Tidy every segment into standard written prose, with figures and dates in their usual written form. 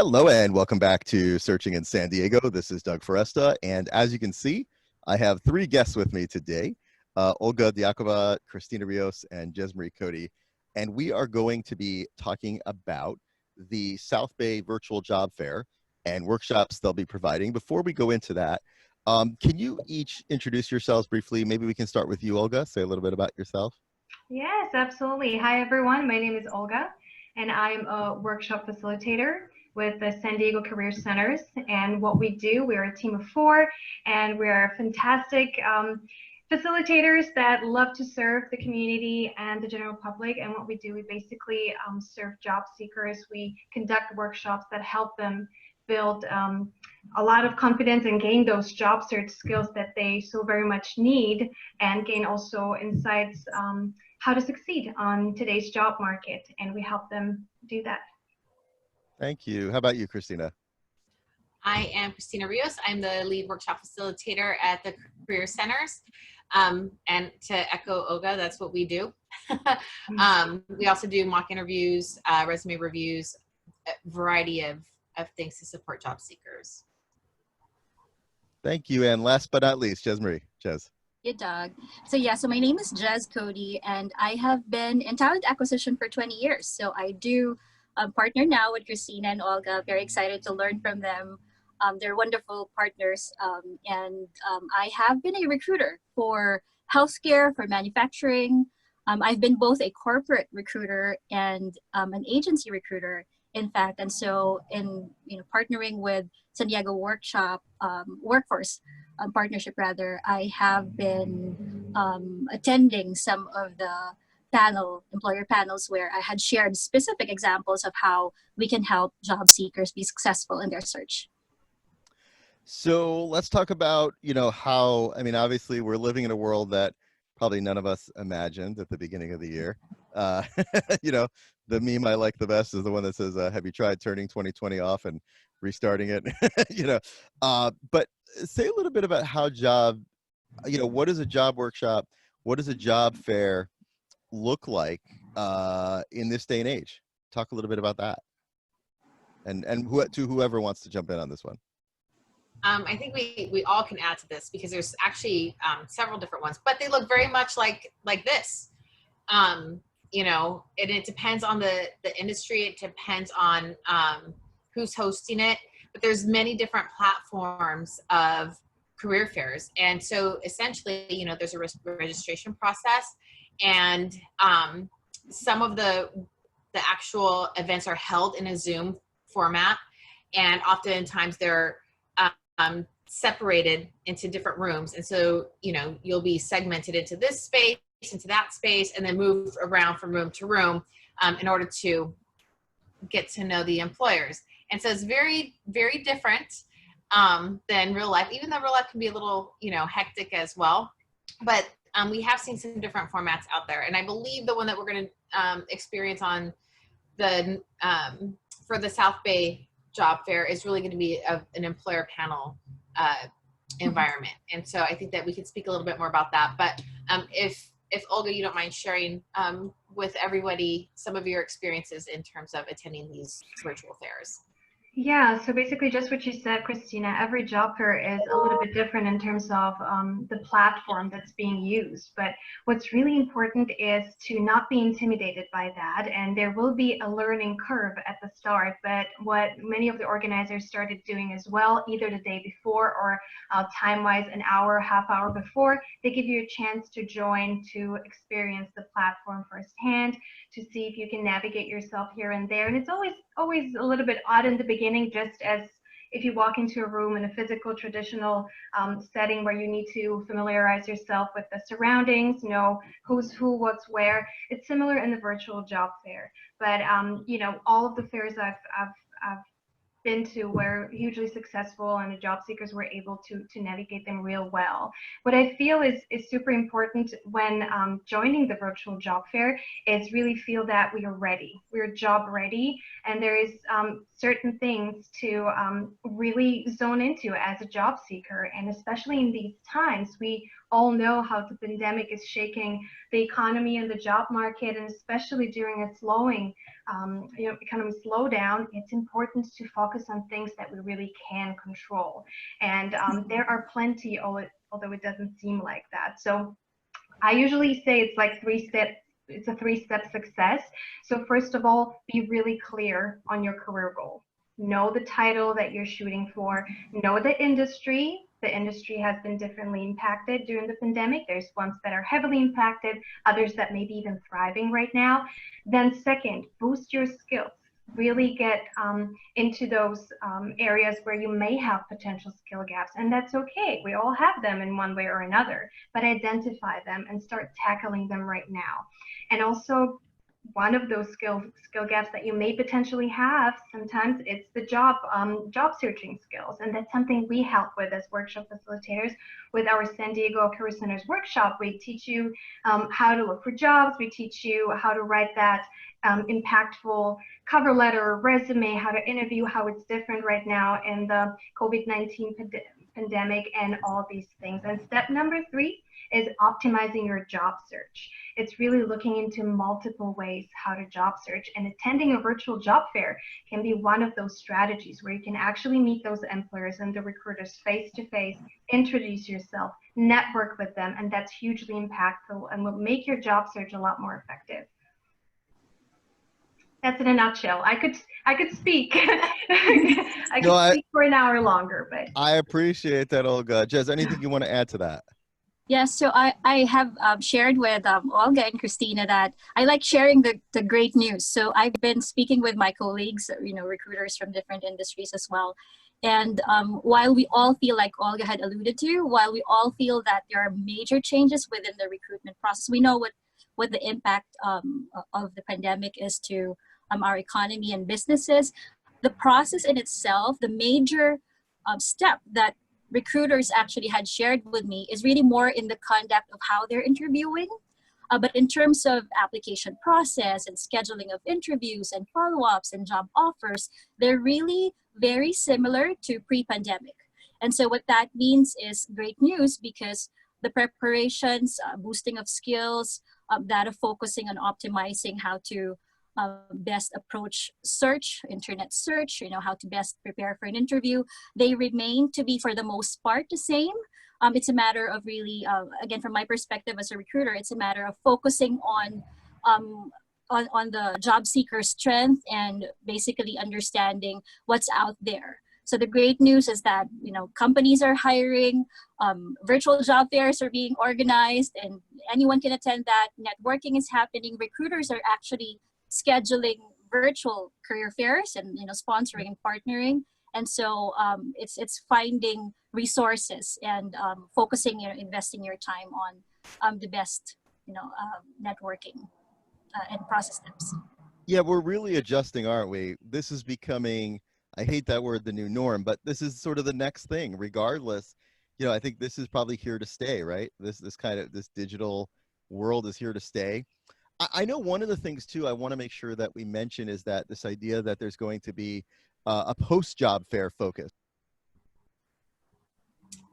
Hello and welcome back to Searching in San Diego. This is Doug Foresta, and as you can see, I have three guests with me today, Olga Diakova, Christina Rios, and Jaz Murray, and we are going to be talking about the South Bay Virtual Job Fair and workshops they'll be providing. Before we go into that, can you each introduce yourselves briefly? Maybe we can start with you, Olga. Say a little bit about yourself. Yes, absolutely. Hi, everyone. My name is Olga, and I'm a workshop facilitator with the San Diego Career Centers. And what we do, we're a team of 4, and we're fantastic facilitators that love to serve the community and the general public. And what we do, we basically serve job seekers. We conduct workshops that help them build a lot of confidence and gain those job search skills that they so very much need, and gain also insights how to succeed on today's job market. And we help them do that. Thank you. How about you, Christina? I am Christina Rios. I'm the lead workshop facilitator at the Career Centers. And to echo Olga, that's what we do. We also do mock interviews, resume reviews, a variety of things to support job seekers. Thank you. And last but not least, Jaz Murray. Jaz. Yeah, Doug. So my name is Jaz Cody, and I have been in talent acquisition for 20 years. So I do partner now with Christina and Olga. Very excited to learn from them. They're wonderful partners. I have been a recruiter for healthcare, for manufacturing. I've been both a corporate recruiter and an agency recruiter, in fact. And so in partnering with San Diego Workforce Partnership, I have been attending some of the employer panels where I had shared specific examples of how we can help job seekers be successful in their search. So let's talk about, how, obviously we're living in a world that probably none of us imagined at the beginning of the year. The meme I like the best is the one that says, have you tried turning 2020 off and restarting it? But say a little bit about how what is a job workshop? What does a job fair look like in this day and age? Talk a little bit about that. And to whoever wants to jump in on this one. I think we all can add to this because there's actually several different ones, but they look very much like this. And it depends on the industry. It depends on who's hosting it, but there's many different platforms of career fairs. And so essentially, there's a registration process, and some of the actual events are held in a Zoom format, and oftentimes they're separated into different rooms. And so, you'll be segmented into this space, into that space, and then move around from room to room in order to get to know the employers. And so it's very, very different than real life, even though real life can be a little, hectic as well. But we have seen some different formats out there. And I believe the one that we're going to experience on the for the South Bay Job Fair is really going to be an employer panel environment. And so I think that we could speak a little bit more about that. But if Olga, you don't mind sharing with everybody some of your experiences in terms of attending these virtual fairs. Yeah, so basically just what you said, Christina, every job fair is a little bit different in terms of the platform that's being used. But what's really important is to not be intimidated by that. And there will be a learning curve at the start. But what many of the organizers started doing as well, either the day before or time-wise an hour, half hour before, they give you a chance to join, to experience the platform firsthand, to see if you can navigate yourself here and there. And it's always a little bit odd in the beginning, just as if you walk into a room in a physical, traditional setting where you need to familiarize yourself with the surroundings, know who's who, what's where. It's similar in the virtual job fair. But all of the fairs I've been to were hugely successful, and the job seekers were able to navigate them real well. What I feel is super important when joining the virtual job fair is really feel that we are ready. We're job ready, and there is certain things to really zone into as a job seeker. And especially in these times, we all know how the pandemic is shaking the economy and the job market, and especially during a slowing economy slow down, it's important to focus on things that we really can control. And there are plenty, although it doesn't seem like that. So I usually say it's like it's a three-step success. So first of all, be really clear on your career goal. Know the title that you're shooting for. Know the industry. The industry has been differently impacted during the pandemic. There's ones that are heavily impacted, others that may be even thriving right now. Then second, boost your skills. Really get into those areas where you may have potential skill gaps, and that's okay. We all have them in one way or another, but identify them and start tackling them right now. And also, one of those skill gaps that you may potentially have, sometimes it's the job searching skills, and that's something we help with as workshop facilitators. With our San Diego Career Centers workshop, we teach you how to look for jobs. We teach you how to write that impactful cover letter or resume, how to interview, how it's different right now in the COVID-19 pandemic, and all these things. And step number 3 is optimizing your job search. It's really looking into multiple ways how to job search, and attending a virtual job fair can be one of those strategies where you can actually meet those employers and the recruiters face to face, introduce yourself, network with them, and that's hugely impactful and will make your job search a lot more effective. That's in a nutshell. I could speak. I could speak for an hour longer, but I appreciate that, Olga. Jaz, anything you want to add to that? Yes, so I have shared with Olga and Christina that I like sharing the great news. So I've been speaking with my colleagues, recruiters from different industries as well. And while we all feel, like Olga had alluded to, while we all feel that there are major changes within the recruitment process, we know what the impact of the pandemic is to our economy and businesses. The process in itself, the major step that recruiters actually had shared with me is really more in the conduct of how they're interviewing. But in terms of application process and scheduling of interviews and follow-ups and job offers, they're really very similar to pre-pandemic. And so what that means is great news, because the preparations, boosting of skills, data focusing on optimizing how to best approach search, internet search, how to best prepare for an interview, they remain to be for the most part the same. It's a matter of really, again, from my perspective as a recruiter, it's a matter of focusing on the job seeker's strength and basically understanding what's out there. So the great news is that, companies are hiring, virtual job fairs are being organized, and anyone can attend that. Networking is happening. Recruiters are actually scheduling virtual career fairs and sponsoring and partnering. And so it's finding resources and focusing, investing your time on the best, networking and process steps. Yeah, we're really adjusting, aren't we? This is becoming, I hate that word, the new norm, but this is sort of the next thing. Regardless, I think this is probably here to stay, right? This digital world is here to stay. I know one of the things too I want to make sure that we mention is that this idea that there's going to be a post-job fair focus.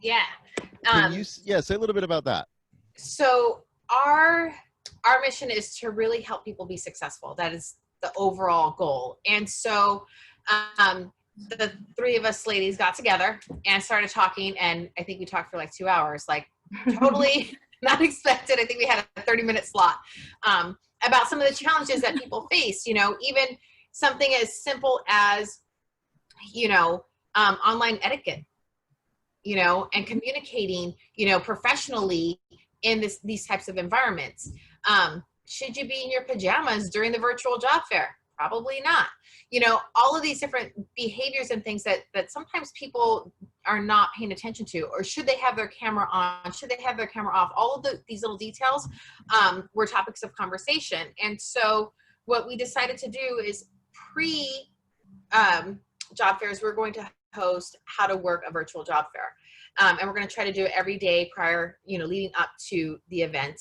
Yeah. Can you say a little bit about that? So our mission is to really help people be successful. That is the overall goal. And so the 3 of us ladies got together and started talking, and I think we talked for like 2 hours, like totally not expected. I think we had a 30-minute slot about some of the challenges that people face, even something as simple as, online etiquette, and communicating, professionally in these types of environments. Should you be in your pajamas during the virtual job fair? Probably not. All of these different behaviors and things that sometimes people are not paying attention to, or should they have their camera on? Should they have their camera off? All of these little details were topics of conversation. And so what we decided to do is job fairs, we're going to host how to work a virtual job fair. And we're going to try to do it every day prior, leading up to the event.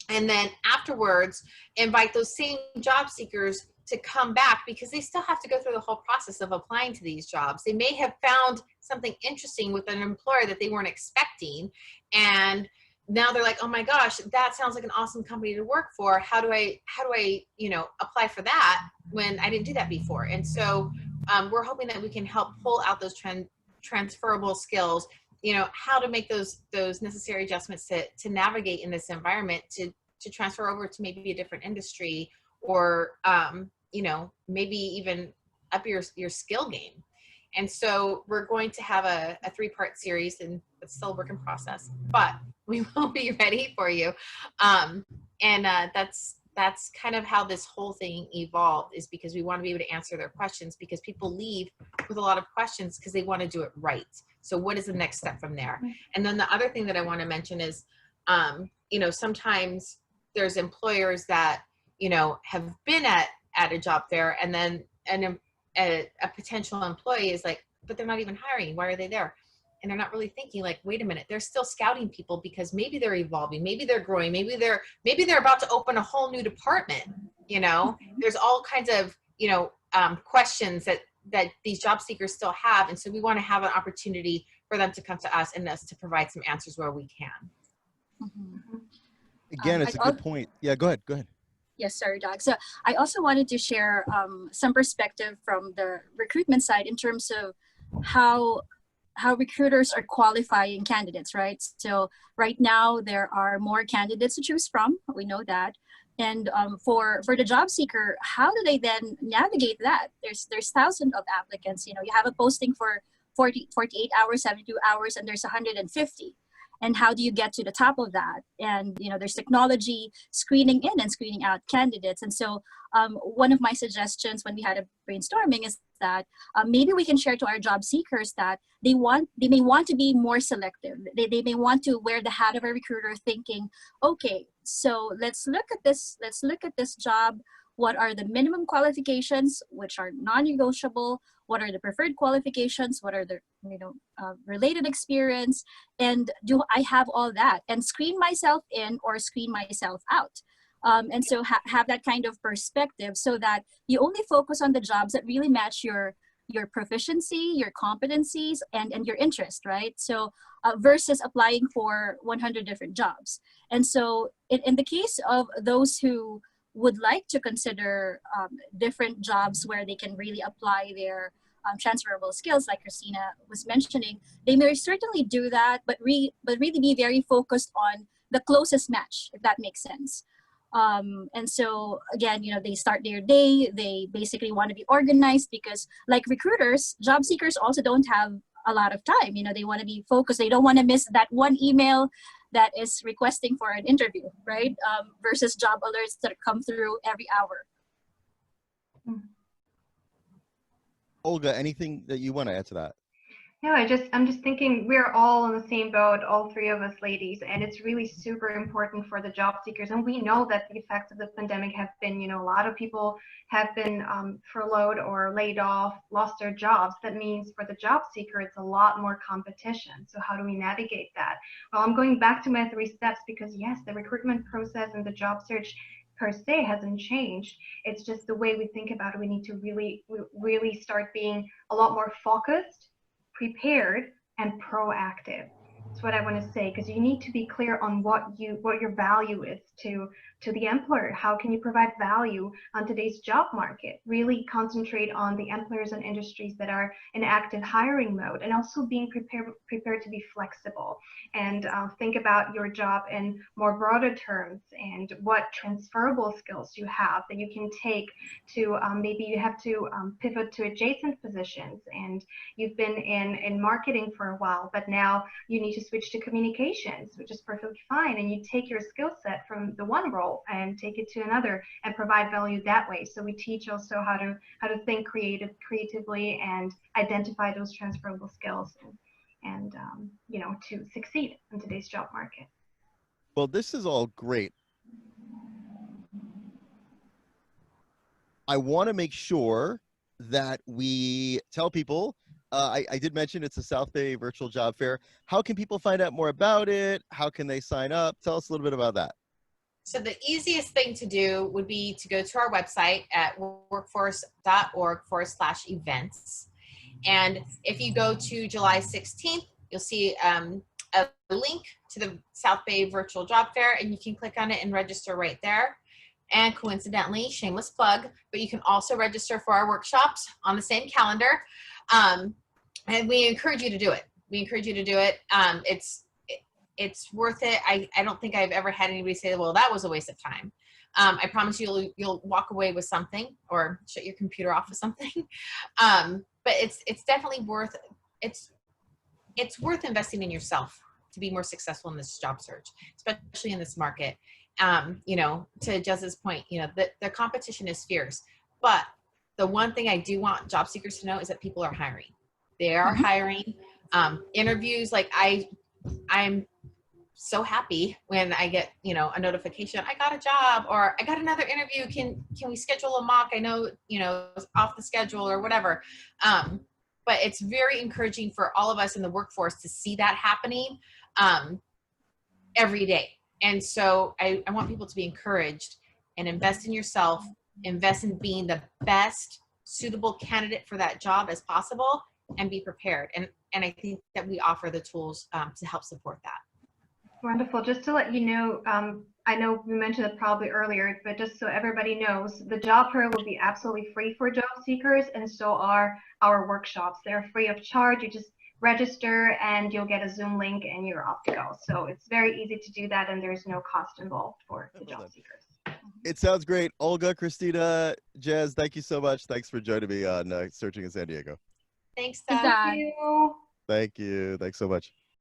And then afterwards, invite those same job seekers to come back, because they still have to go through the whole process of applying to these jobs. They may have found something interesting with an employer that they weren't expecting. And, now they're like, oh my gosh, that sounds like an awesome company to work for. How do I, you know, apply for that when I didn't do that before? And so we're hoping that we can help pull out those transferable skills, you know, how to make those necessary adjustments to navigate in this environment, to transfer over to maybe a different industry, or you know, maybe even up your skill game. And so we're going to have a 3-part series, and it's still a work in process, but we will be ready for you. That's kind of how this whole thing evolved, is because we want to be able to answer their questions, because people leave with a lot of questions because they want to do it right. So what is the next step from there? And then the other thing that I want to mention is, you know, sometimes there's employers that, you know, have been at a job fair, and then a potential employee is like, but they're not even hiring. Why are they there? And they're not really thinking, like, wait a minute, they're still scouting people because maybe they're evolving, maybe they're growing, maybe they're about to open a whole new department. You know, there's all kinds of, you know, questions that these job seekers still have. And so we want to have an opportunity for them to come to us and us to provide some answers where we can. Again, it's a good point. Yeah, go ahead. Yes, sorry, Doug. So I also wanted to share some perspective from the recruitment side in terms of how recruiters are qualifying candidates, right? So right now there are more candidates to choose from. We know that. And for the job seeker, how do they then navigate that? There's thousands of applicants. You know, you have a posting for 48 hours, 72 hours, and there's 150. And how do you get to the top of that? And, you know, there's technology screening in and screening out candidates. And so one of my suggestions when we had a brainstorming is that maybe we can share to our job seekers that they may want to be more selective. They may want to wear the hat of a recruiter, thinking, okay, so let's look at this job. What are the minimum qualifications, which are non-negotiable? What are the preferred qualifications? What are the, you know, related experience? And do I have all that? And screen myself in or screen myself out. And so have that kind of perspective, so that you only focus on the jobs that really match your proficiency, your competencies, and your interest, right? So versus applying for 100 different jobs. And so in the case of those who would like to consider different jobs where they can really apply their transferable skills, like Christina was mentioning, they may certainly do that, but really be very focused on the closest match, if that makes sense. And so again, you know, they start their day, they basically want to be organized, because like recruiters, job seekers also don't have a lot of time. You know, they want to be focused. They don't want to miss that one email that is requesting for an interview, right? Versus job alerts that come through every hour. Olga, anything that you want to add to that? No, I'm just thinking we're all on the same boat, all three of us ladies, and it's really super important for the job seekers. And we know that the effects of the pandemic have been, you know, a lot of people have been furloughed or laid off, lost their jobs. That means for the job seeker, it's a lot more competition. So how do we navigate that? Well, I'm going back to my 3 steps, because yes, the recruitment process and the job search per se hasn't changed. It's just the way we think about it. We need to really start being a lot more focused, prepared, and proactive. That's what I want to say, because you need to be clear on what your value is to the employer. How can you provide value on today's job market? Really concentrate on the employers and industries that are in active hiring mode, and also being prepared to be flexible and think about your job in more broader terms, and what transferable skills you have that you can take to maybe you have to pivot to adjacent positions, and you've been in marketing for a while, but now you need to switch to communications, which is perfectly fine, and you take your skill set from the one role and take it to another and provide value that way. So we teach also how to think creatively and identify those transferable skills, and you know, to succeed in today's job market. Well, this is all great. I want to make sure that we tell people, I did mention it's a South Bay Virtual Job Fair. How can people find out more about it? How can they sign up? Tell us a little bit about that. So the easiest thing to do would be to go to our website at workforce.org/events. And if you go to July 16th, you'll see a a link to the South Bay Virtual Job Fair, and you can click on it and register right there. And coincidentally, shameless plug, but you can also register for our workshops on the same calendar. And we encourage you to do it. We encourage you to do it. It's worth it. I don't think I've ever had anybody say, well, that was a waste of time. I promise you'll walk away with something, or shut your computer off with something. But it's definitely worth, it's worth investing in yourself to be more successful in this job search, especially in this market. You know, to Jez's point, you know, the competition is fierce, but the one thing I do want job seekers to know is that people are hiring. They are hiring. Interviews, like I'm so happy when I get, you know, a notification, I got a job, or I got another interview. Can we schedule a mock? I know, you know, it's off the schedule or whatever. But it's very encouraging for all of us in the workforce to see that happening every day. And so I want people to be encouraged and invest in yourself, invest in being the best suitable candidate for that job as possible, and be prepared. And I think that we offer the tools to help support that. Wonderful. Just to let you know, I know we mentioned it probably earlier, but just so everybody knows, the job fair will be absolutely free for job seekers, and so are our workshops. They're free of charge. You just register and you'll get a Zoom link and you're off to go. So it's very easy to do that, and there's no cost involved for the job seekers. It sounds great. Olga, Christina, Jaz, thank you so much. Thanks for joining me on Searching in San Diego. Thanks, Thanks, Doug. Doug. Thank you. Thank you. Thanks so much.